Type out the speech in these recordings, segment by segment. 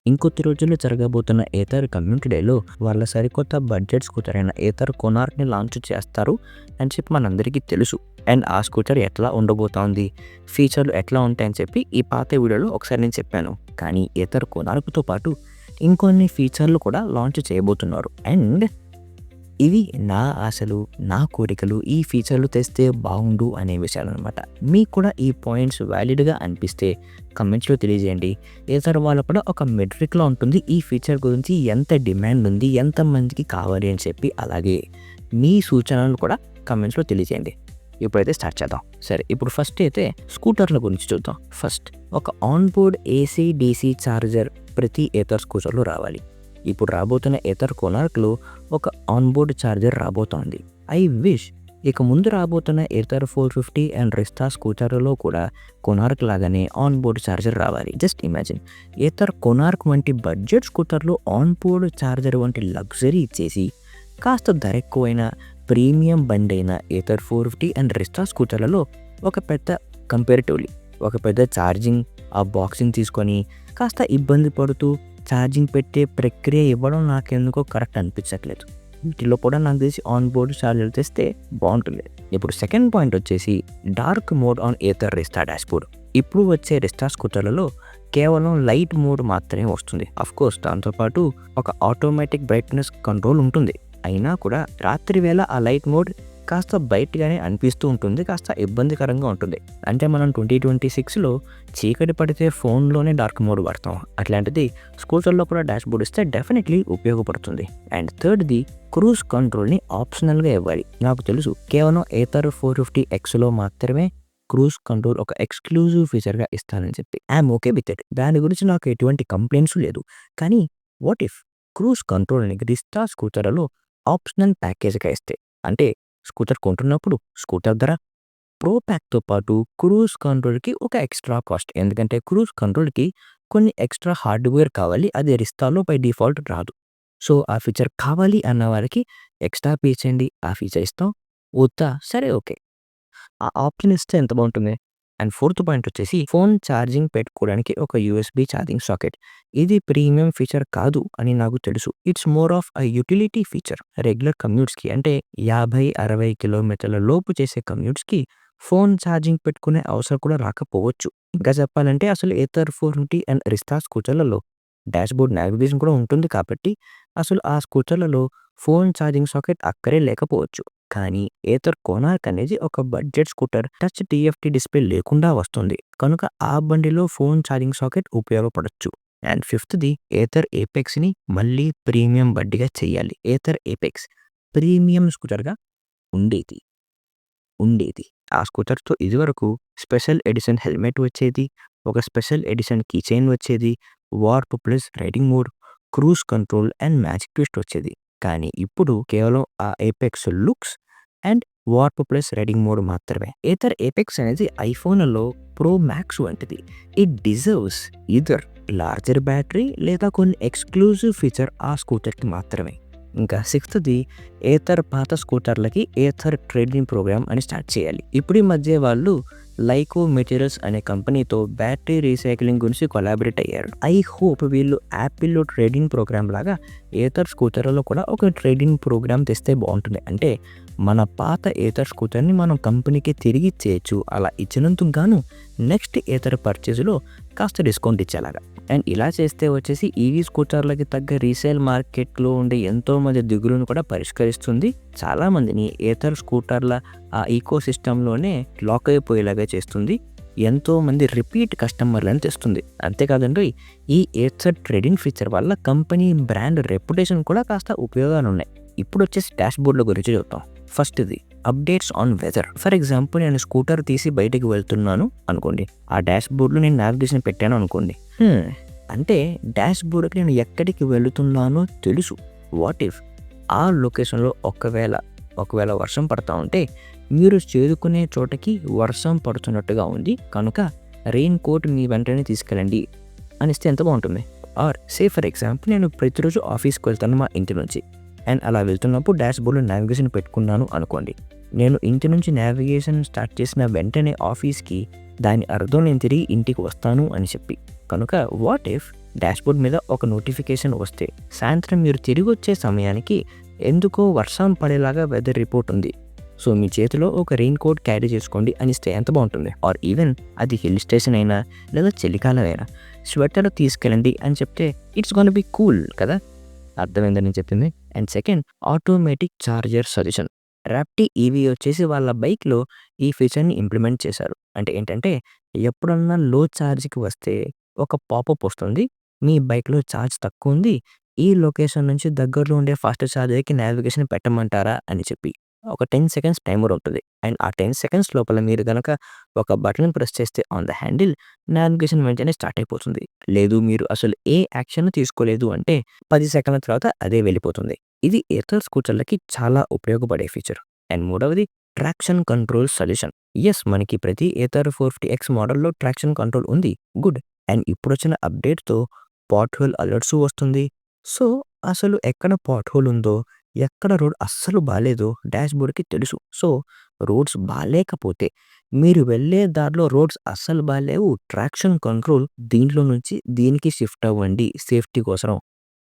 ఇంకొద్ది రోజుల్లో జరగబోతున్న ఏథర్ కమ్యూనిటీ డేలో వాళ్ళ సరికొత్త బడ్జెట్ స్కూటర్ అయిన ఏథర్ కొనార్క్ని లాంచ్ చేస్తారు అని చెప్పి మనందరికీ తెలుసు. అండ్ ఆ స్కూటర్ ఎట్లా ఉండబోతోంది, ఫీచర్లు ఎట్లా ఉంటాయని చెప్పి ఈ పాత వీడియోలో ఒకసారి నేను చెప్పాను. కానీ ఏథర్ కొనార్క్తో పాటు ఇంకొన్ని ఫీచర్లు కూడా లాంచ్ చేయబోతున్నారు. అండ్ ఇవి నా ఆశలు, నా కోరికలు, ఈ ఫీచర్లు తెస్తే బాగుండు అనే విషయాలు అనమాట. మీకు కూడా ఈ పాయింట్స్ వ్యాలిడ్గా అనిపిస్తే కమెంట్స్లో తెలియజేయండి. ఏథర్ వాళ్ళ కూడా ఒక మెట్రిక్లో ఉంటుంది ఈ ఫీచర్ గురించి ఎంత డిమాండ్ ఉంది, ఎంతమందికి కావాలి అని చెప్పి. అలాగే మీ సూచనలు కూడా కమెంట్స్లో తెలియజేయండి. ఇప్పుడైతే స్టార్ట్ చేద్దాం. సరే, ఇప్పుడు ఫస్ట్ అయితే స్కూటర్ల గురించి చూద్దాం. ఫస్ట్, ఒక ఆన్బోర్డ్ ఏసీ డీసీ ఛార్జర్ ప్రతి ఏథర్ స్కూటర్లో రావాలి. ఇప్పుడు రాబోతున్న ఏథర్ కొనార్క్లో ఒక ఆన్బోర్డ్ ఛార్జర్ రాబోతోంది. ఐ విష్ ఇక ముందు రాబోతున్న ఏథర్ 450 అండ్ రిస్టా స్కూటర్లలో కూడా కొనార్క్ లాగానే ఆన్బోర్డ్ ఛార్జర్ రావాలి. జస్ట్ ఇమాజిన్, ఏథర్ కొనార్క్ వంటి బడ్జెట్ స్కూటర్లో ఆన్బోర్డ్ ఛార్జర్ వంటి లగ్జరీ ఇచ్చేసి కాస్త ధర ఎక్కువైన ప్రీమియం బండి అయిన ఏథర్ 450 అండ్ రిస్టా స్కూటర్లలో ఒక పెద్ద ఛార్జింగ్ ఆ బాక్సింగ్ తీసుకొని కాస్త ఇబ్బంది పడుతూ ఛార్జింగ్ పెట్టే ప్రక్రియ ఇవ్వడం నాకెందుకో కరెక్ట్ అనిపించట్లేదు. వీటిలో కూడా నాకు తెలిసి ఆన్బోర్డ్ ఛార్జర్ తెస్తే బాగుంటుంది. ఇప్పుడు సెకండ్ పాయింట్ వచ్చేసి dark mode on Ather Rizta dashboard. ఇప్పుడు వచ్చే రిస్టా స్కూటర్లలో కేవలం లైట్ మోడ్ మాత్రమే వస్తుంది. అఫ్కోర్స్ దాంతోపాటు ఒక ఆటోమేటిక్ బ్రైట్నెస్ కంట్రోల్ ఉంటుంది. అయినా కూడా రాత్రి వేళ ఆ లైట్ మోడ్ కాస్త బయటగానే అనిపిస్తూ ఉంటుంది, కాస్త ఇబ్బందికరంగా ఉంటుంది. అంటే మనం 2026లో చీకటి పడితే ఫోన్లోనే డార్క్ మోడ్ వాడతాం. అట్లాంటిది స్కూటర్లో కూడా డాష్బోర్డ్ ఇస్తే డెఫినెట్లీ ఉపయోగపడుతుంది. అండ్ థర్డ్ది, క్రూజ్ కంట్రోల్ని ఆప్షనల్గా ఇవ్వాలి. నాకు తెలుసు కేవలం ఏథర్ 450Xలో మాత్రమే క్రూజ్ కంట్రోల్ ఒక ఎక్స్క్లూజివ్ ఫీచర్గా ఇస్తానని చెప్పి ఐఎమ్ ఓకే విత్ ఇట్. దాని గురించి నాకు ఎటువంటి కంప్లైంట్స్ లేదు. కానీ వాట్ ఇఫ్ క్రూజ్ కంట్రోల్ని రిస్టా స్కూటర్లలో ఆప్షనల్ ప్యాకేజ్గా ఇస్తే, అంటే స్కూటర్ కొంటున్నప్పుడు స్కూటర్ ధర, ప్రో ప్యాక్తో పాటు క్రూజ్ కంట్రోల్కి ఒక ఎక్స్ట్రా కాస్ట్. ఎందుకంటే క్రూజ్ కంట్రోల్కి కొన్ని ఎక్స్ట్రా హార్డ్వేర్ కావాలి, అది రిస్టాలో బై డిఫాల్ట్ రాదు. సో ఆ ఫీచర్ కావాలి అన్న వారికి ఎక్స్ట్రా పే చేయండి, ఆ ఫీచర్ ఇస్తాం. వద్దా, సరే ఓకే, ఆ ఆప్షన్ ఇస్తే ఎంత బాగుంటుంది. అండ్ ఫోర్త్ పాయింట్ వచ్చేసి ఫోన్ ఛార్జింగ్ పెట్టుకోవడానికి ఒక యూఎస్బి ఛార్జింగ్ సాకెట్. ఇది ప్రీమియం ఫీచర్ కాదు అని నాకు తెలుసు. It's more of a utility feature. Regular కమ్యూట్స్కి, అంటే 50-60 కిలోమీటర్ల లోపు చేసే కమ్యూట్స్కి ఫోన్ ఛార్జింగ్ పెట్టుకునే అవసరం కూడా రాకపోవచ్చు. ఇంకా చెప్పాలంటే అసలు ఏథర్ 450 అండ్ రిస్టా స్కూటర్లలో డాష్బోర్డ్ నావిగేషన్ కూడా ఉంటుంది కాబట్టి అసలు ఆ స్కూటర్లలో ఫోన్ ఛార్జింగ్ సాకెట్ అక్కడే లేకపోవచ్చు. కానీ ఏథర్ కొనార్క్ అనేది ఒక budget scooter, touch TFT display లేకుండా వస్తుంది కనుక ఆ బండిలో ఫోన్ ఛార్జింగ్ సాకెట్ ఉపయోగపడచ్చు. అండ్ ఫిఫ్త్ది, ఏథర్ ఏపెక్స్ని మళ్ళీ ప్రీమియం బండిగా చేయాలి. ఏథర్ ఏపెక్స్ ప్రీమియం స్కూటర్గా ఉండేది. ఆ స్కూటర్తో ఇదివరకు స్పెషల్ ఎడిషన్ హెల్మెట్ వచ్చేది, ఒక స్పెషల్ ఎడిషన్ కీచైన్ వచ్చేది, warp plus riding mode, cruise control and magic twist వచ్చేది. కానీ ఇప్పుడు కేవలం ఆ apex looks and warp plus riding mode మాత్రమే. ఏథర్ ఏపెక్స్ అనేది ఐఫోన్లలో ప్రో మ్యాక్స్ వంటిది. It deserves either larger battery లేదా కొన్ని ఎక్స్క్లూజివ్ ఫీచర్ ఆ స్కూటర్కి మాత్రమే. ఇంకా సిక్స్త్ది, ఏథర్ పాత స్కూటర్లకి ఏథర్ ట్రేడింగ్ ప్రోగ్రామ్ అని స్టార్ట్ చేయాలి. ఇప్పుడు ఈ మధ్య వాళ్ళు లైకో మెటీరియల్స్ అనే కంపెనీతో బ్యాటరీ రీసైక్లింగ్ గురించి కొలాబరేట్ అయ్యారు. ఐ హోప్ వీళ్ళు యాపిల్లో ట్రేడింగ్ ప్రోగ్రామ్ లాగా ఏథర్ స్కూటర్లలో కూడా ఒక ట్రేడింగ్ ప్రోగ్రామ్ తెస్తే బాగుంటుంది. అంటే మన పాత ఏథర్ స్కూటర్ని మనం కంపెనీకి తిరిగి ఇచ్చేయచ్చు. అలా ఇచ్చినందుకు గాను నెక్స్ట్ ఏథర్ పర్చేజ్లో కాస్త డిస్కౌంట్ ఇచ్చేలాగా. అండ్ ఇలా చేస్తే వచ్చేసి ఈవీ స్కూటర్లకి తగ్గ రీసేల్ మార్కెట్లో ఉండే ఎంతోమంది దిగులును కూడా పరిష్కరిస్తుంది. చాలామందిని ఏథర్ స్కూటర్ల ఆ ఈకో సిస్టంలోనే లాక్ అయిపోయేలాగా చేస్తుంది. ఎంతోమంది రిపీట్ కస్టమర్లను తెస్తుంది. అంతేకాదండి, ఈ ఏథర్ ట్రేడింగ్ ఫీచర్ వల్ల కంపెనీ బ్రాండ్ రెప్యుటేషన్ కూడా కాస్త ఉపయోగాలు ఉన్నాయి. ఇప్పుడు వచ్చేసి డాష్బోర్డ్ల గురించి చూద్దాం. ఫస్ట్ది, updates on weather. For example, నేను స్కూటర్ తీసి బయటకు వెళ్తున్నాను అనుకోండి, ఆ డాష్బోర్డ్లో నేను నావిగేషన్ పెట్టాను అనుకోండి. అంటే డాష్బోర్డ్కి నేను ఎక్కడికి వెళుతున్నానో తెలుసు. వాట్ ఇఫ్ ఆ లొకేషన్లో ఒకవేళ వర్షం పడతా ఉంటే మీరు చేరుకునే చోటకి వర్షం పడుతున్నట్టుగా ఉంది కనుక రెయిన్ కోట్ మీ వెంటనే తీసుకెళ్ళండి అనిస్తే ఎంత బాగుంటుంది. ఆర్ సే ఫర్ ఎగ్జాంపుల్, నేను ప్రతిరోజు ఆఫీస్కి వెళ్తాను మా ఇంటి నుంచి, అండ్ అలా వెళ్తున్నప్పుడు డాష్బోర్డ్లో నావిగేషన్ పెట్టుకున్నాను అనుకోండి. నేను ఇంటి నుంచి నావిగేషన్ స్టార్ట్ చేసిన వెంటనే ఆఫీస్కి దాని అర్థం నేను తిరిగి ఇంటికి వస్తాను అని చెప్పి. కనుక వాట్ ఇఫ్ డాష్‌బోర్డ్ మీద ఒక నోటిఫికేషన్ వస్తే, సాయంత్రం మీరు తిరిగొచ్చే సమయానికి ఎందుకో వర్షం పడేలాగా వెదర్ రిపోర్ట్ ఉంది. సో, మీ చేతిలో ఒక రెయిన్ కోట్ క్యారీ చేసుకోండి అని ఇస్తే ఎంత బావుంటుంది. ఆర్ ఈవెన్ అది హిల్ స్టేషన్ అయినా లేదా చలికాలం అయినా స్వెటర్ తీసుకెళ్ళండి అని చెప్తే ఇట్స్ గోనా బి కూల్ కదా! అర్థమైందా నేను చెప్పింది? And second, automatic charger suggestion. Raptee EV వచ్చేసి వాళ్ళ బైక్‌లో ఈ ఫీచర్‌ని ఇంప్లిమెంట్ చేశారు. అంటే ఏంటంటే, ఎప్పుడన్నా లో ఛార్జ్‌కి వస్తే ఒక పాపప్ వస్తుంది. మీ బైక్‌లో ఛార్జ్ తక్కువుంది. ఈ లొకేషన్ నుంచి దగ్గరలో ఉండే ఫాస్ట్ ఛార్జర్‌కి నావిగేషన్ పెట్టమంటారా అని చెప్పి. ఒక 10 సెకండ్స్ టైమర్ ఉంటుంది. అండ్ ఆ 10 సెకండ్స్ లోపల మీరు గనక ఒక బటన్ ప్రెస్ చేస్తే ఆన్ ద హ్యాండిల్ నావిగేషన్ వెంటనే స్టార్ట్ అయిపోతుంది. లేదు మీరు అసలు ఏ యాక్షన్ తీసుకోలేదు అంటే 10 సెకన్ల తర్వాత అదే వెళ్ళిపోతుంది. ఇది ఏథర్ స్కూటర్లకి చాలా ఉపయోగపడే ఫీచర్. అండ్ మూడవది ట్రాక్షన్ కంట్రోల్ సొల్యూషన్. యెస్, మనకి ప్రతి ఏథర్ 450X మోడల్‌లో ట్రాక్షన్ కంట్రోల్ ఉంది. గుడ్. అండ్ ఇప్పుడొచ్చిన అప్డేట్‌తో పాట్ హోల్ అలర్ట్స్ వస్తుంది. సో, అసలు ఎక్కడ పాట్ హోల్ ఉందో, ఎక్కడ రోడ్ అస్సలు బాలేదో డాష్‌బోర్డ్‌కి తెలుసు. సో, రోడ్స్ బాలేకపోతే మీరు వెళ్ళే దారిలో రోడ్స్ అస్సలు బాలేవు. ట్రాక్షన్ కంట్రోల్ దీంట్లో నుంచి దీనికి షిఫ్ట్ అవ్వండి సేఫ్టీ కోసరం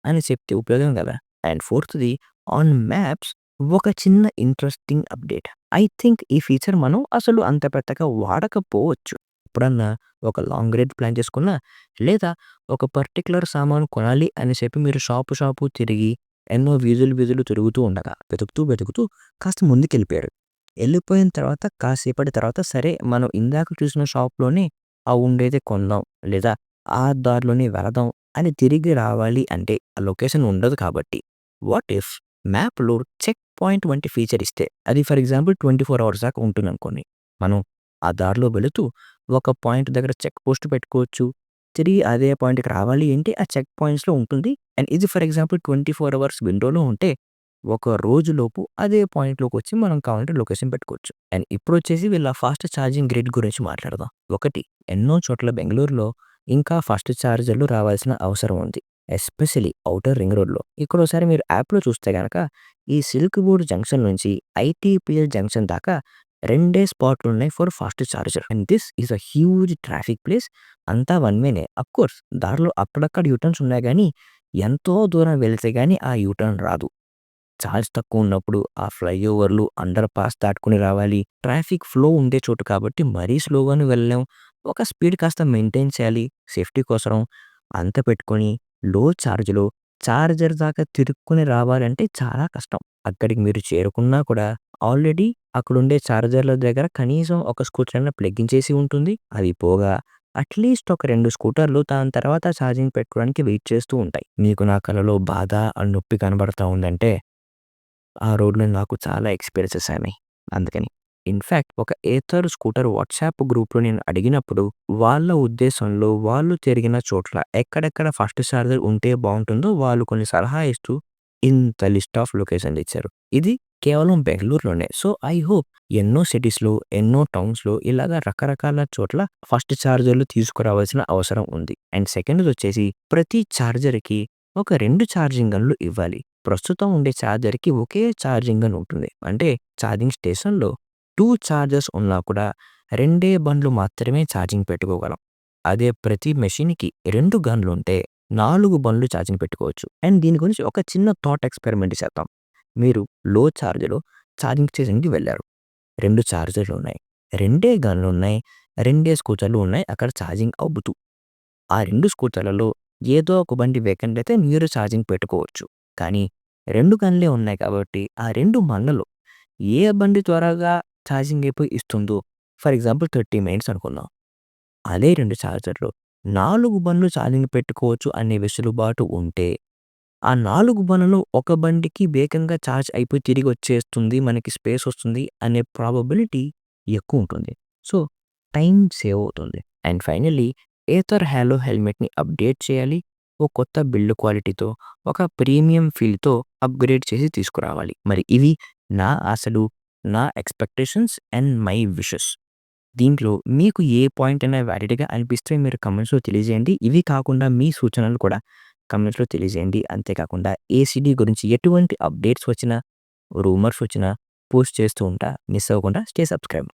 అని చెప్తే ఉపయోగం కదా! అండ్ ఫోర్త్‌ది ఆన్ మ్యాప్స్ ఒక చిన్న ఇంట్రెస్టింగ్ అప్డేట్. ఐ థింక్ ఈ ఫీచర్ మనం అసలు అంత పెద్దగా వాడకపోవచ్చు. ఎప్పుడన్నా ఒక లాంగ్ రైడ్ ప్లాన్ చేసుకున్నా, లేదా ఒక పర్టిక్యులర్ సామాను కొనాలి అని చెప్పి మీరు షాపు తిరిగి ఎన్నో వీధులు తిరుగుతూ ఉండగా వెతుకుతూ కాస్త ముందుకెళ్ళిపోయారు. ఎళ్ళిపోయిన తర్వాత కాసేపటి తర్వాత సరే మనం ఇందాక చూసిన షాప్‌లోనే ఉండేదే కొందాం, లేదా ఆ దారిలోనే వెళదాం అని తిరిగి రావాలి అంటే ఆ లొకేషన్ ఉండదు కాబట్టి. వాట్ ఇఫ్ మ్యాప్‌లో చెక్ పాయింట్ వంటి ఫీచర్ ఇస్తే, అది ఫర్ ఎగ్జాంపుల్ 24 అవర్స్ దాకా ఉంటుందనుకోండి. మనం ఆ దారిలో వెళుతూ ఒక పాయింట్ దగ్గర చెక్ పోస్ట్ పెట్టుకోవచ్చు. తిరిగి అదే పాయింట్‌కి రావాలి అంటే ఆ చెక్ పాయింట్స్‌లో ఉంటుంది. అండ్ ఇది ఫర్ ఎగ్జాంపుల్ 24 అవర్స్ విండోలో ఉంటే, ఒక రోజులోపు అదే పాయింట్‌లోకొచ్చి మనం కావాలంటే లొకేషన్ పెట్టుకోవచ్చు. అండ్ ఇప్పుడొచ్చేసి వీళ్ళ ఫాస్ట్ ఛార్జింగ్ గ్రిడ్ గురించి మాట్లాడదాం. ఒకటి, ఎన్నో చోట్ల బెంగుళూరులో ఇంకా ఫాస్ట్ ఛార్జర్‌లు రావాల్సిన అవసరం ఉంది. ఎస్పెషల్లీ ఔటర్ రింగ్ రోడ్‌లో. ఇక్కడోసారి మీరు యాప్‌లో చూస్తే గనక ఈ సిల్క్ బోర్డ్ జంక్షన్ నుంచి ఐటీపీఎల్ జంక్షన్ దాకా రెండే స్పాట్లున్నాయి for fast charger. And this is a huge traffic place. అంతా వన్ వేనే. అఫ్‌కోర్స్ దారిలో అక్కడక్కడ యూటర్న్స్ ఉన్నాయి గానీ, ఎంతో దూరం వెళ్తే గానీ ఆ యూటర్న్ రాదు. ఛార్జ్ తక్కువున్నప్పుడు ఆ ఫ్లైఓవర్లు, అండర్ పాస్ దాటుకొని రావాలి. ట్రాఫిక్ ఫ్లో ఉండే చోటు కాబట్టి మరీ స్లోగాను వెళ్ళలేం. ఒక స్పీడ్ కాస్త మెయింటైన్ చేయాలి సేఫ్టీ కోసరం. అంత పెట్టుకొని లో ఛార్జ్‌లో చార్జర్ దాకా తిరుక్కొని రావాలంటే చాలా కష్టం. అక్కడికి మీరు చేరుకున్నా కూడా ఆల్రెడీ అక్కడుండే చార్జర్ల దగ్గర కనీసం ఒక స్కూటర్ అయినా ప్లగ్గించేసి ఉంటుంది. అది పోగా అట్‌లీస్ట్ ఒక 2 స్కూటర్లు దాని తర్వాత ఛార్జింగ్ పెట్టుకోవడానికి వెయిట్ చేస్తూ ఉంటాయి. మీకు నా కలలో బాధ, నొప్పి కనబడతా ఉందంటే ఆ రోడ్‌లో నాకు చాలా ఎక్స్‌పీరియన్సెస్ అయినాయి. అందుకని. ఇన్‌ఫాక్ట్ ఒక ఏథర్ స్కూటర్ వాట్సాప్ గ్రూప్‌లో నేను అడిగినప్పుడు వాళ్ళ ఉద్దేశంలో వాళ్ళు తిరిగిన చోట్ల ఎక్కడెక్కడ ఫాస్ట్ చార్జర్ ఉంటే బావుంటుందో వాళ్ళు కొన్ని సలహా ఇస్తూ ఇంత లిస్ట్ ఆఫ్ లొకేషన్‌లు ఇచ్చారు. ఇది కేవలం బెంగుళూరులోనే. సో, ఐ హోప్ ఎన్నో సిటీస్‌లో, ఎన్నో టౌన్స్‌లో ఇలాగ రకరకాల చోట్ల ఫాస్ట్ చార్జర్‌లు తీసుకురావాల్సిన అవసరం ఉంది. అండ్ సెకండ్‌దొచ్చేసి ప్రతి చార్జర్‌కి ఒక 2 ఛార్జింగ్ గన్‌లు ఇవ్వాలి. ప్రస్తుతం ఉండే ఛార్జర్‌కి ఒకే ఛార్జింగ్ గన్ ఉంటుంది. అంటే ఛార్జింగ్ స్టేషన్‌లో 2 ఛార్జర్స్ ఉన్నా కూడా రెండే బండ్లు మాత్రమే ఛార్జింగ్ పెట్టుకోగలం. అదే ప్రతి మెషిన్‌కి 2 గన్‌లుంటే 4 బండ్లు ఛార్జింగ్ పెట్టుకోవచ్చు. అండ్ దీని గురించి ఒక చిన్న థాట్ ఎక్స్‌పెరిమెంట్ చేద్దాం. మీరు లో ఛార్జ్‌లో ఛార్జింగ్ స్టేషన్‌కి వెళ్లారు. 2 ఛార్జర్‌లున్నాయి. రెండే గన్‌లున్నాయి. రెండే స్కూటర్లు ఉన్నాయి అక్కడ ఛార్జింగ్ అవుతూ. ఆ 2 స్కూటర్లలో ఏదో ఒక బండి వేకెంట్ అయితే మీరు ఛార్జింగ్ పెట్టుకోవచ్చు. కానీ 2 గన్‌లే ఉన్నాయి కాబట్టి ఆ 2 బండ్లలో ఏ బండి త్వరగా ఛార్జింగ్ అయిపోయి ఇస్తుందో, ఫర్ ఎగ్జాంపుల్ 30 మినిట్స్ అనుకుందాం. అదే 2 ఛార్జర్‌లు 4 బండ్లు ఛార్జింగ్ పెట్టుకోవచ్చు అనే వెసులుబాటు ఉంటే, ఆ 4 బండ్లలో ఒక బండికి వేగంగా ఛార్జ్ అయిపోయి తిరిగొచ్చేస్తుంది. మనకి స్పేస్ వస్తుంది అనే ప్రాబబిలిటీ ఎక్కువుంటుంది. సో, టైం సేవ్ అవుతుంది. అండ్ ఫైనల్లీ ఏథర్ హాలో హెల్మెట్‌ని అప్డేట్ చేయాలి. ఓ కొత్త బిల్డ్ క్వాలిటీతో, ఒక ప్రీమియం ఫీల్‌తో అప్‌గ్రేడ్ చేసి తీసుకురావాలి. మరి ఇవి నా ఆశలు, నా ఎక్స్‌పెక్టేషన్స్ అండ్ మై విషెస్. దీంట్లో మీకు ఏ పాయింట్ అయినా వ్యాలిడ్‌గా అనిపిస్తే మీరు కామెంట్స్‌లో తెలియజేయండి. ఇవి కాకుండా మీ సూచనలు కూడా కామెంట్స్‌లో తెలియజేయండి. అంతేకాకుండా ఏసీడీ గురించి ఎటువంటి అప్డేట్స్ వచ్చినా, రూమర్స్ వచ్చినా పోస్ట్ చేస్తూ ఉంటా. మిస్ అవ్వకుండా స్టే సబ్స్క్రైబ్.